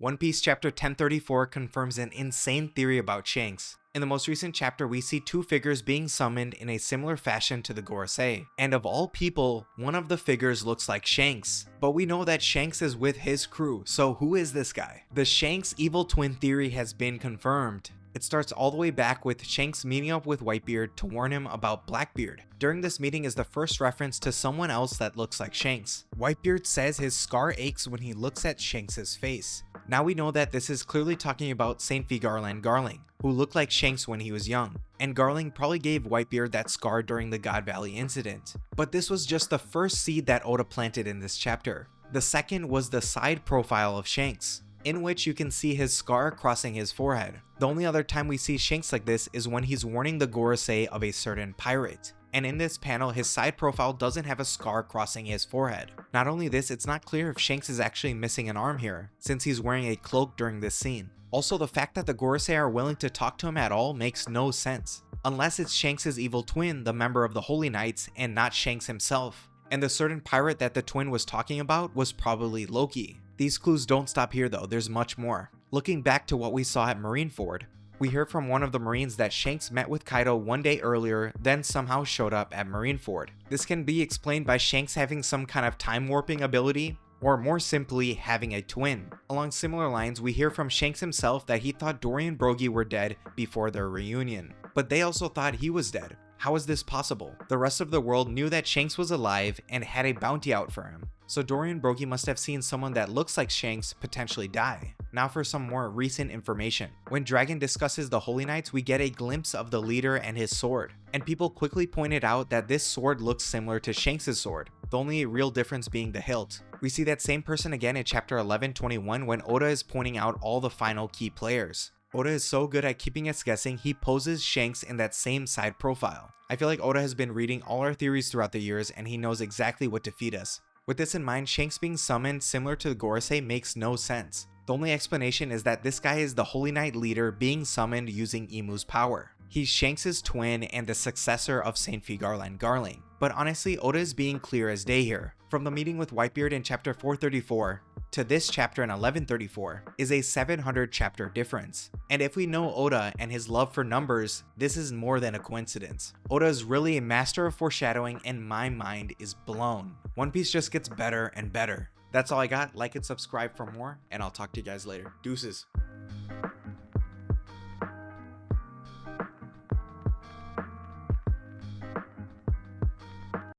One Piece chapter 1034 confirms an insane theory about Shanks. In the most recent chapter, we see two figures being summoned in a similar fashion to the Gorosei. And of all people, one of the figures looks like Shanks. But we know that Shanks is with his crew, so who is this guy? The Shanks Evil Twin theory has been confirmed. It starts all the way back with Shanks meeting up with Whitebeard to warn him about Blackbeard. During this meeting is the first reference to someone else that looks like Shanks. Whitebeard says his scar aches when he looks at Shanks' face. Now we know that this is clearly talking about Saint Vigarland Garling, who looked like Shanks when he was young, and Garling probably gave Whitebeard that scar during the God Valley incident. But this was just the first seed that Oda planted in this chapter. The second was the side profile of Shanks, in which you can see his scar crossing his forehead. The only other time we see Shanks like this is when he's warning the Gorosei of a certain pirate. And in this panel, his side profile doesn't have a scar crossing his forehead. Not only this, it's not clear if Shanks is actually missing an arm here, since he's wearing a cloak during this scene. Also, the fact that the Gorosei are willing to talk to him at all makes no sense, unless it's Shanks' evil twin, the member of the Holy Knights, and not Shanks himself. And the certain pirate that the twin was talking about was probably Loki. These clues don't stop here though, there's much more. Looking back to what we saw at Marineford, we hear from one of the Marines that Shanks met with Kaido one day earlier, then somehow showed up at Marineford. This can be explained by Shanks having some kind of time warping ability, or more simply, having a twin. Along similar lines, we hear from Shanks himself that he thought Dory and Brogy were dead before their reunion, but they also thought he was dead. How is this possible? The rest of the world knew that Shanks was alive and had a bounty out for him, so Dory and Brogy must have seen someone that looks like Shanks potentially die. Now for some more recent information. When Dragon discusses the Holy Knights, we get a glimpse of the leader and his sword, and people quickly pointed out that this sword looks similar to Shanks' sword, the only real difference being the hilt. We see that same person again in chapter 1121 when Oda is pointing out all the final key players. Oda is so good at keeping us guessing, he poses Shanks in that same side profile. I feel like Oda has been reading all our theories throughout the years and he knows exactly what to feed us. With this in mind, Shanks being summoned similar to the Gorosei makes no sense. The only explanation is that this guy is the Holy Knight leader being summoned using Imu's power. He's Shanks' twin and the successor of Saint Vigarland Garling. But honestly, Oda is being clear as day here. From the meeting with Whitebeard in chapter 434 to this chapter in 1134 is a 700 chapter difference. And if we know Oda and his love for numbers, this is more than a coincidence. Oda is really a master of foreshadowing and my mind is blown. One Piece just gets better and better. That's all I got. Like and subscribe for more, and I'll talk to you guys later. Deuces.